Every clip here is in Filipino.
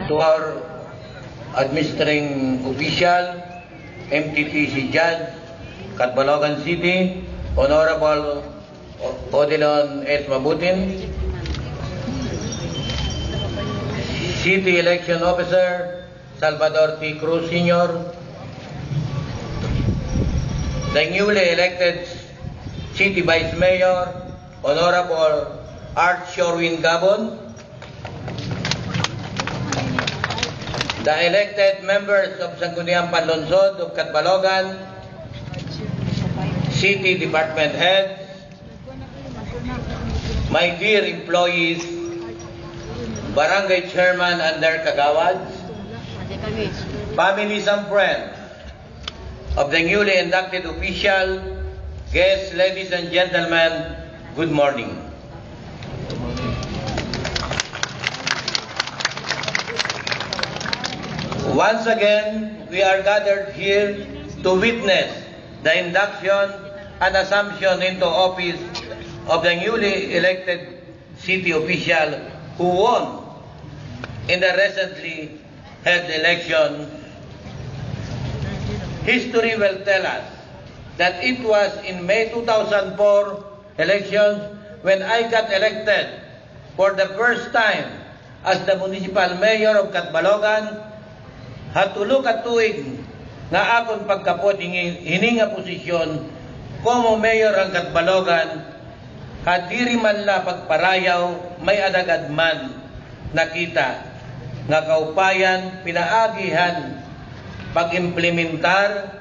to our administering official, MTTC Judge, Catbalogan City, Honorable Odilon S. Mabutin, City Election Officer, Salvador T. Cruz Sr., the newly elected City Vice Mayor, Honorable Art Sherwin Gabon, the elected members of Sangguniang Panlungsod of Catbalogan, City Department Heads, my dear employees, Barangay Chairman and their kagawads, families and friends of the newly inducted official, guests, ladies and gentlemen, good morning. Once again, we are gathered here to witness the induction and assumption into office of the newly elected city official who won in the recently held election. History will tell us that it was in May 2004 elections when I got elected for the first time as the municipal mayor of Catbalogan. Hatulog at tuig na akong pagkapot hininga posisyon como mayor ang Catbalogan, hadiri man la pagparayaw may adagad man nakita nga kaupayan pinaagihan pag-implementar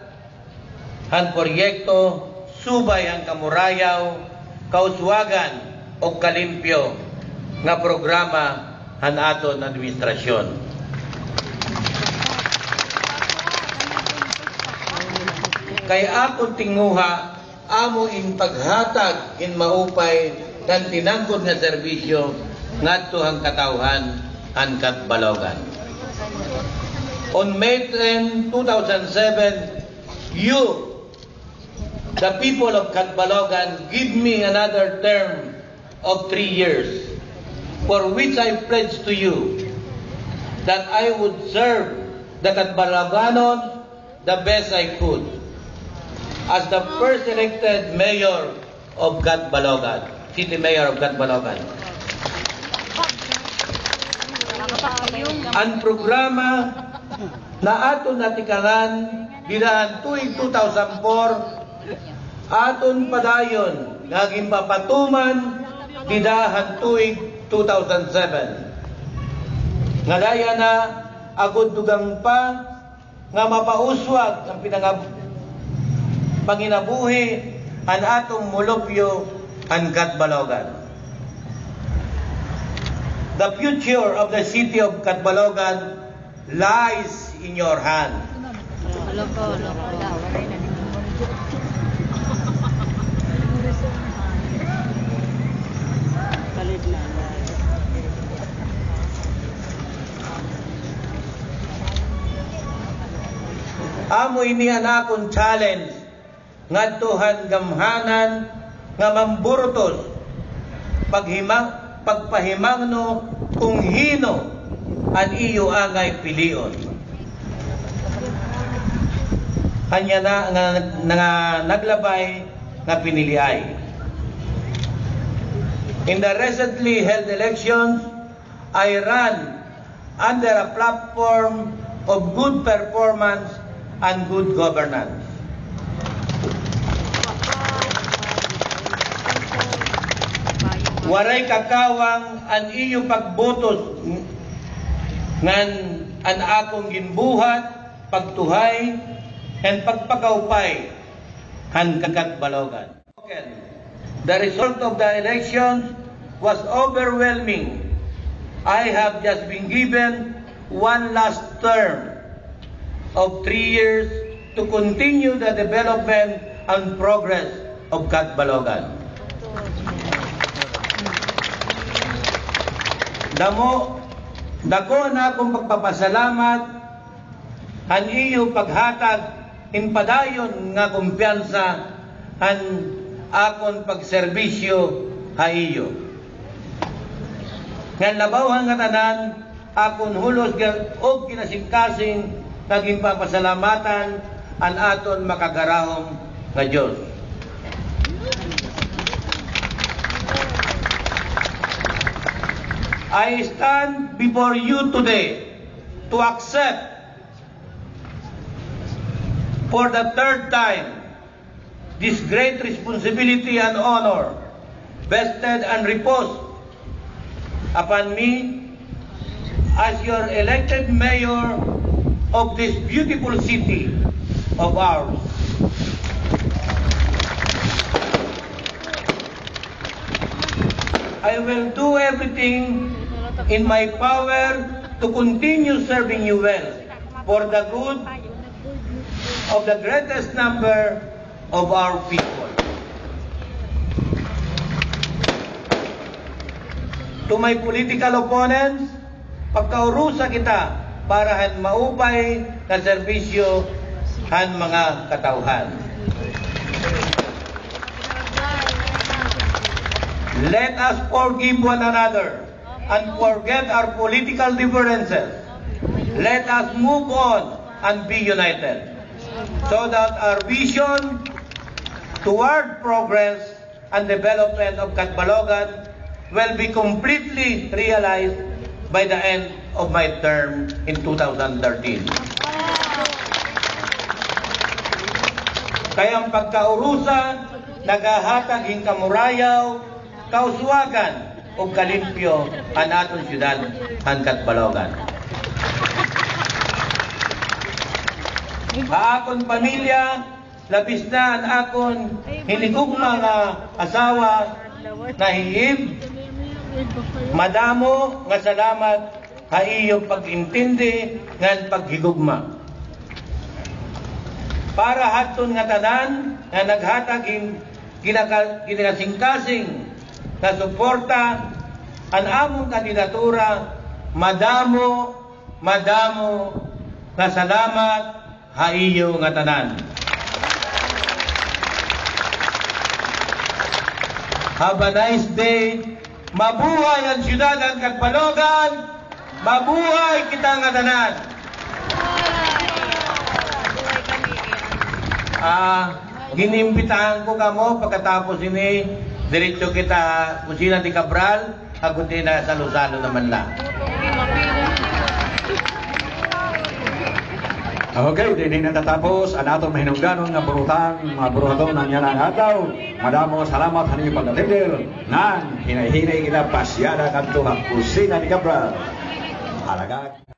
han proyekto subay ang kamurayaw kauswagan o kalimpyo nga programa han aton administrasyon. Kay akong tinguha, amo in paghatag in maupay ng tinangkod nga serbisyo ngadto ang katawhan ang Catbalogan. On May 10, 2007, you, the people of Catbalogan, give me another term of 3 years, for which I pledge to you that I would serve the Catbaloganos the best I could. As the first elected mayor of Catbalogan, city mayor of Catbalogan. Ang programa na aton natikanan didahan tuig 2004 aton padayon naging papatuman didahan tuig 2007. Ngadaya na agud dugang pa nga mapauswag ang panginabuhi ang atong mulupyo ang Catbalogan. The future of the city of Catbalogan lies in your hand. Amo inihan akong challenge ngadtuhan gamhanan nga mamburtos pagpahimangno kung hino ang iyo angay pilion. Kanya na naglabay nga piniliay. In the recently held elections, I ran under a platform of good performance and good governance. Waray kakawang an iyo pagbotos ngan an akong ginbuhat, pagtuhay, and pagpakaupay han Catbalogan. The result of the elections was overwhelming. I have just been given one last term of 3 years to continue the development and progress of Catbalogan. Dako na akong pagpapasalamat han iyo paghatag in padayon nga kumpiyansa han akon pagserbisyo ha iyo. Nga labawhan nga tanan akon hulos og kinasingkasing naging papasalamatan an aton makagarahom nga Dios. I stand before you today to accept for the third time this great responsibility and honor vested and reposed upon me as your elected mayor of this beautiful city of ours. I will do everything in my power to continue serving you well for the good of the greatest number of our people. To my political opponents, pagkaurusa kita para han maupay na serbisyo han mga katauhan. Let us forgive one another and forget our political differences. Let us move on and be united so that our vision toward progress and development of Catbalogan will be completely realized by the end of my term in 2013. Kayang pagkaurusa, nagahatag hing kamurayaw, kauswagan o kalimpyo ang aton syudad ang Catbalogan. Akon pamilya, labis na ang akon hinigugma nga asawa na hihib, madamo nga salamat ha iyong pag-intindi ngan paghigugma. Para haton nga tanan nga naghatag ginasingkasing na suporta ang among kandidatura, madamo nga salamat ha iyo nga tanan. Have a nice day. Mabuhay ang siyudad ng Catbalogan. Mabuhay kita nga tanan. Ginimbitahan ko kamo pagkatapos ini diretso kita kusina di Cabral, agutin na sa Luzano naman lang. Okay, din natatapos ang atong mahinungganon nga burutang, mga buruhaton ng yan ang ataw. Madamo salamat sa inyong pagdatindir nan hinay-hinay kita pasyada kanto ang kusina di Cabral. Halaga.